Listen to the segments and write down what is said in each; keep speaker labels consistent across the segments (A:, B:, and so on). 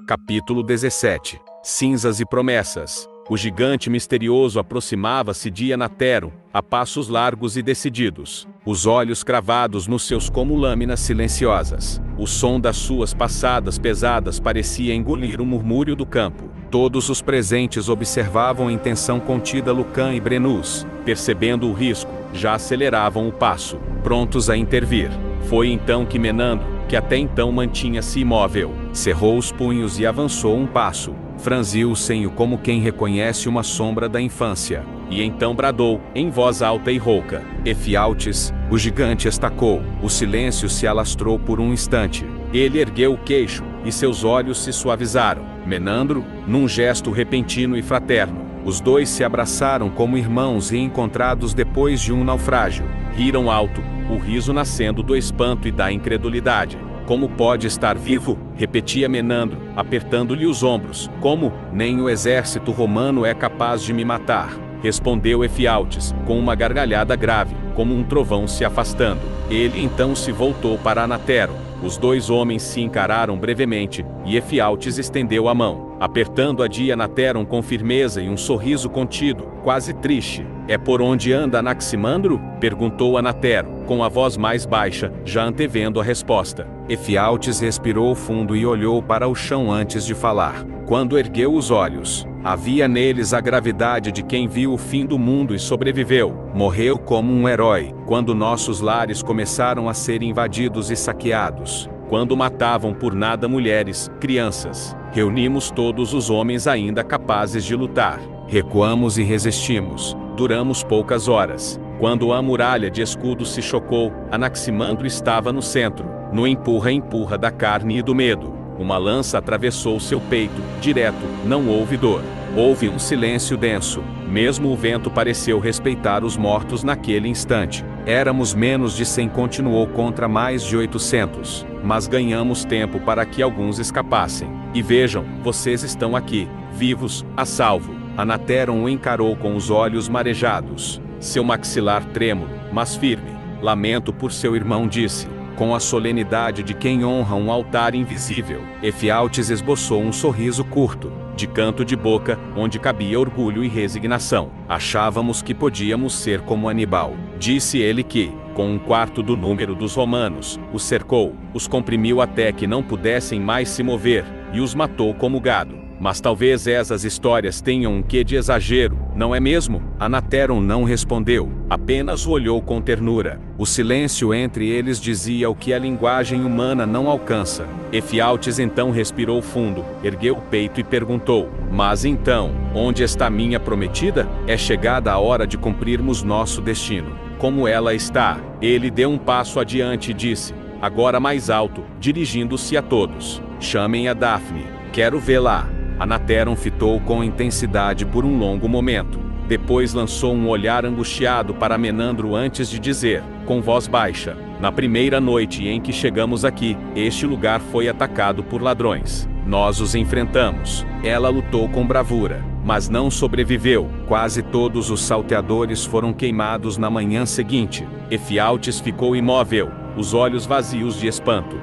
A: Capítulo 17. Cinzas e promessas. O gigante misterioso aproximava-se de Anatéron, a passos largos e decididos, os olhos cravados nos seus como lâminas silenciosas. O som das suas passadas pesadas parecia engolir o murmúrio do campo. Todos os presentes observavam em tensão contida Lucan e Brennus. Percebendo o risco, já aceleravam o passo, prontos a intervir. Foi então que Menandro, que até então mantinha-se imóvel, cerrou os punhos e avançou um passo. Franziu o senho como quem reconhece uma sombra da infância. E então bradou, em voz alta e rouca: Efialtes. O gigante estacou. O silêncio se alastrou por um instante. Ele ergueu o queixo, e seus olhos se suavizaram. Menandro, num gesto repentino e fraterno, os dois se abraçaram como irmãos reencontrados depois de um naufrágio. Riram alto, o riso nascendo do espanto e da incredulidade. Como pode estar vivo? Repetia Menandro, apertando-lhe os ombros. Como? Nem o exército romano é capaz de me matar, respondeu Efialtes, com uma gargalhada grave, como um trovão se afastando. Ele então se voltou para Anatéron. Os dois homens se encararam brevemente, e Efialtes estendeu a mão, apertando-a de Anatéron com firmeza e um sorriso contido, quase triste. É por onde anda Anaximandro? Perguntou Anatéron, com a voz mais baixa, já antevendo a resposta. Efialtes respirou fundo e olhou para o chão antes de falar. Quando ergueu os olhos, havia neles a gravidade de quem viu o fim do mundo e sobreviveu. Morreu como um herói, quando nossos lares começaram a ser invadidos e saqueados. Quando matavam por nada mulheres, crianças. Reunimos todos os homens ainda capazes de lutar. Recuamos e resistimos. Duramos poucas horas. Quando a muralha de escudos se chocou, Anaximandro estava no centro, no empurra-empurra da carne e do medo. Uma lança atravessou seu peito, direto, não houve dor. Houve um silêncio denso. Mesmo o vento pareceu respeitar os mortos naquele instante. Éramos menos de 100, continuou, contra mais de 800. Mas ganhamos tempo para que alguns escapassem. E vejam, vocês estão aqui, vivos, a salvo. Anatéron o encarou com os olhos marejados. Seu maxilar trêmulo, mas firme. Lamento por seu irmão, disse, com a solenidade de quem honra um altar invisível. Efialtes esboçou um sorriso curto, de canto de boca, onde cabia orgulho e resignação. Achávamos que podíamos ser como Aníbal. Disse ele que, com um quarto do número dos romanos, os cercou, os comprimiu até que não pudessem mais se mover, e os matou como gado. Mas talvez essas histórias tenham um quê de exagero, não é mesmo? Anatéron não respondeu, apenas o olhou com ternura. O silêncio entre eles dizia o que a linguagem humana não alcança. Efialtes então respirou fundo, ergueu o peito e perguntou: Mas então, onde está minha prometida? É chegada a hora de cumprirmos nosso destino. Como ela está? Ele deu um passo adiante e disse, agora mais alto, dirigindo-se a todos: Chamem a Daphne, quero vê-la. Anatéron fitou com intensidade por um longo momento. Depois lançou um olhar angustiado para Menandro antes de dizer, com voz baixa: Na primeira noite em que chegamos aqui, este lugar foi atacado por ladrões. Nós os enfrentamos. Ela lutou com bravura, mas não sobreviveu. Quase todos os salteadores foram queimados na manhã seguinte. Efialtes ficou imóvel, os olhos vazios de espanto.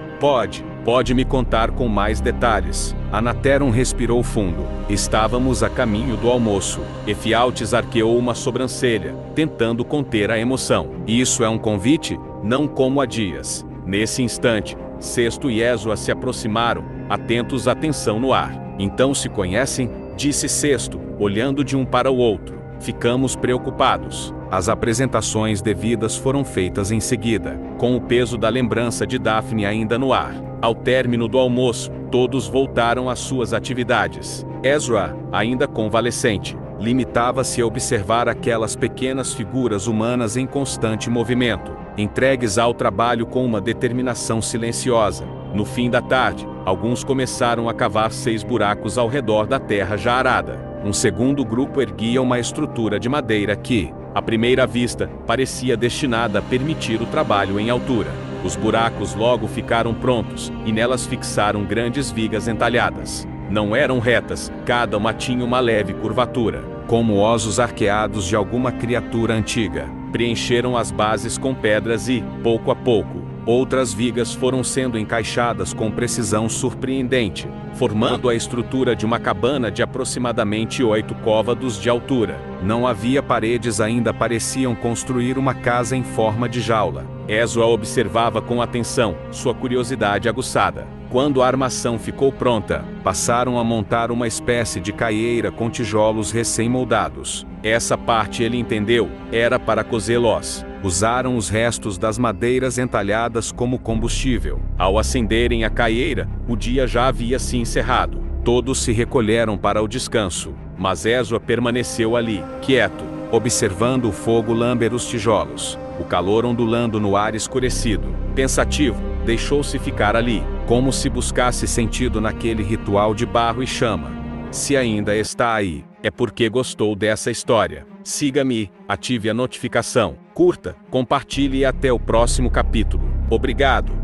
A: Pode me contar com mais detalhes. Anatéron respirou fundo. Estávamos a caminho do almoço. Efialtes arqueou uma sobrancelha, tentando conter a emoção. Isso é um convite? Não como há dias. Nesse instante, Sesto e Ezra se aproximaram, atentos à tensão no ar. Então se conhecem? Disse Sesto, olhando de um para o outro. Ficamos preocupados. As apresentações devidas foram feitas em seguida, com o peso da lembrança de Daphne ainda no ar. Ao término do almoço, todos voltaram às suas atividades. Ezra, ainda convalescente, limitava-se a observar aquelas pequenas figuras humanas em constante movimento, entregues ao trabalho com uma determinação silenciosa. No fim da tarde, alguns começaram a cavar 6 buracos ao redor da terra já arada. Um segundo grupo erguia uma estrutura de madeira que, à primeira vista, parecia destinada a permitir o trabalho em altura. Os buracos logo ficaram prontos, e nelas fixaram grandes vigas entalhadas. Não eram retas, cada uma tinha uma leve curvatura, como ossos arqueados de alguma criatura antiga. Preencheram as bases com pedras e, pouco a pouco, Outras vigas foram sendo encaixadas com precisão surpreendente, formando a estrutura de uma cabana de aproximadamente 8 côvados de altura. Não havia paredes ainda, pareciam construir uma casa em forma de jaula. Ezra observava com atenção, sua curiosidade aguçada. Quando a armação ficou pronta, passaram a montar uma espécie de caieira com tijolos recém-moldados. Essa parte ele entendeu, era para cozê-los. Usaram os restos das madeiras entalhadas como combustível. Ao acenderem a caieira, o dia já havia se encerrado. Todos se recolheram para o descanso, mas Ezra permaneceu ali, quieto, observando o fogo lamber os tijolos. O calor ondulando no ar escurecido. Pensativo, deixou-se ficar ali, como se buscasse sentido naquele ritual de barro e chama. Se ainda está aí, é porque gostou dessa história. Siga-me, ative a notificação, curta, compartilhe e até o próximo capítulo. Obrigado!